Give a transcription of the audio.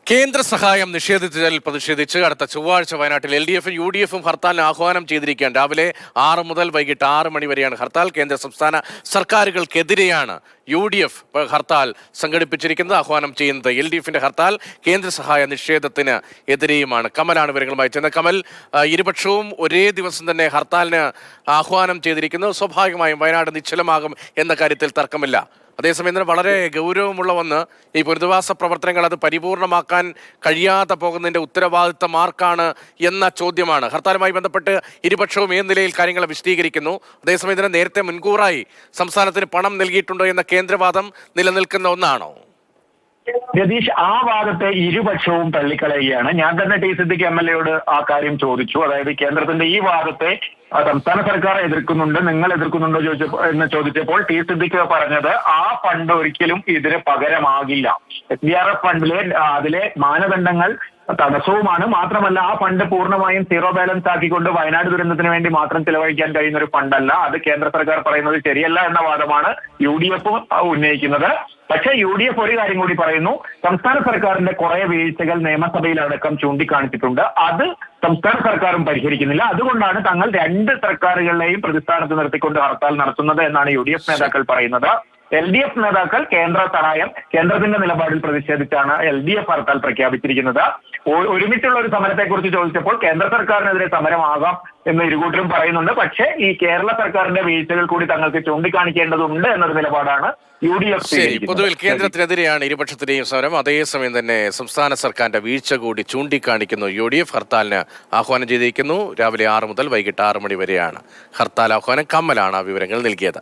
കേന്ദ്ര സഹായം നിഷേധിച്ചതിൽ പ്രതിഷേധിച്ച് അടുത്ത ചൊവ്വാഴ്ച വയനാട്ടിൽ LDF-ഉം UDF-ഉം ഹർത്താലിന് ആഹ്വാനം ചെയ്തിരിക്കുകയാണ്. രാവിലെ 6 മുതൽ വൈകിട്ട് 6 മണി വരെയാണ് ഹർത്താൽ. കേന്ദ്ര സംസ്ഥാന സർക്കാരുകൾക്കെതിരെയാണ് UDF ഹർത്താൽ സംഘടിപ്പിച്ചിരിക്കുന്നത്. ആഹ്വാനം ചെയ്യുന്നത് LDF-ന്റെ ഹർത്താൽ കേന്ദ്ര സഹായ നിഷേധത്തിന് എതിരെയുമാണ്. കമലാണ് വിവരങ്ങളുമായി ചെന്നത്. കമൽ, ഇരുപക്ഷവും ഒരേ ദിവസം തന്നെ ഹർത്താലിന് ആഹ്വാനം ചെയ്തിരിക്കുന്നു. സ്വാഭാവികമായും വയനാട് നിശ്ചലമാകും എന്ന കാര്യത്തിൽ തർക്കമില്ല. അതേസമയം തന്നെ വളരെ ഗൗരവമുള്ള വന്ന് ഈ പുനരധിവാസ പ്രവർത്തനങ്ങൾ അത് പരിപൂർണമാക്കാൻ കഴിയാതെ പോകുന്നതിന്റെ ഉത്തരവാദിത്തം ആർക്കാണ് എന്ന ചോദ്യമാണ്. ഹർത്താലുമായി ബന്ധപ്പെട്ട് ഇരുപക്ഷവും ഏത് നിലയിൽ കാര്യങ്ങൾ വിശദീകരിക്കുന്നു. അതേസമയം തന്നെ നേരത്തെ മുൻകൂറായി സംസ്ഥാനത്തിന് പണം നൽകിയിട്ടുണ്ടോ എന്ന കേന്ദ്രവാദം നിലനിൽക്കുന്ന ഒന്നാണോ? രതീഷ്, ആ വാദത്തെ ഇരുപക്ഷവും തള്ളിക്കളയുകയാണ്. ഞാൻ തന്നെ ടി സിദ്ദിഖ് MLA-യോട് ആ കാര്യം ചോദിച്ചു. അതായത് കേന്ദ്രത്തിന്റെ ഈ വാദത്തെ സംസ്ഥാന സർക്കാർ എതിർക്കുന്നുണ്ട്, നിങ്ങൾ എതിർക്കുന്നുണ്ടോ എന്ന് ചോദിച്ചപ്പോൾ ടി സിദ്ദിഖ് പറഞ്ഞത് ആ ഫണ്ട് ഒരിക്കലും ഇതിന് പകരമാകില്ല. SDRF ഫണ്ടിലെ അതിലെ മാനദണ്ഡങ്ങൾ തടസ്സവുമാണ്. മാത്രമല്ല, ആ ഫണ്ട് പൂർണ്ണമായും സീറോ ബാലൻസ് ആക്കിക്കൊണ്ട് വയനാട് ദുരന്തത്തിന് വേണ്ടി മാത്രം ചിലവഴിക്കാൻ കഴിയുന്ന ഒരു ഫണ്ടല്ല. അത് കേന്ദ്ര സർക്കാർ പറയുന്നത് ശരിയല്ല എന്ന വാദമാണ് UDF ഉന്നയിക്കുന്നത്. പക്ഷേ UDF ഒരു കാര്യം കൂടി പറയുന്നു. സംസ്ഥാന സർക്കാരിന്റെ കുറെ വീഴ്ചകൾ നിയമസഭയിലടക്കം ചൂണ്ടിക്കാണിച്ചിട്ടുണ്ട്. അത് സംസ്ഥാന സർക്കാരും പരിഹരിക്കുന്നില്ല. അതുകൊണ്ടാണ് തങ്ങൾ രണ്ട് സർക്കാരുകളെയും പ്രതിസ്ഥാനത്ത് നിർത്തിക്കൊണ്ട് ഹർത്താൽ നടത്തുന്നത് എന്നാണ് UDF നേതാക്കൾ പറയുന്നത്. LDF നേതാക്കൾ കേന്ദ്ര സഹായം, കേന്ദ്രത്തിന്റെ നിലപാടിൽ പ്രതിഷേധിച്ചാണ് LDF ഹർത്താൽ പ്രഖ്യാപിച്ചിരിക്കുന്നത്. ഒരുമിച്ചുള്ള ഒരു സമരത്തെക്കുറിച്ച് ചോദിച്ചപ്പോൾ കേന്ദ്ര സർക്കാരിനെതിരെ സമരമാകാം എന്ന് ഇരുകൂട്ടരും പറയുന്നുണ്ട്. പക്ഷേ ഈ കേരള സർക്കാരിന്റെ വീഴ്ചകൾ കൂടി തങ്ങൾക്ക് ചൂണ്ടിക്കാണിക്കേണ്ടതുണ്ട് എന്നൊരു നിലപാടാണ് UDF. ശരി, പൊതുവിൽ കേന്ദ്രത്തിനെതിരെയാണ് ഇരുപക്ഷത്തിന്റെയും സമരം. അതേസമയം തന്നെ സംസ്ഥാന സർക്കാരിന്റെ വീഴ്ച കൂടി ചൂണ്ടിക്കാണിക്കുന്നു. UDF ഹർത്താലിന് ആഹ്വാനം ചെയ്തിരിക്കുന്നു. രാവിലെ 6 മുതൽ വൈകിട്ട് 6 മണി വരെയാണ് ഹർത്താൽ ആഹ്വാനം. കമലാണ് ആ വിവരങ്ങൾ നൽകിയത്.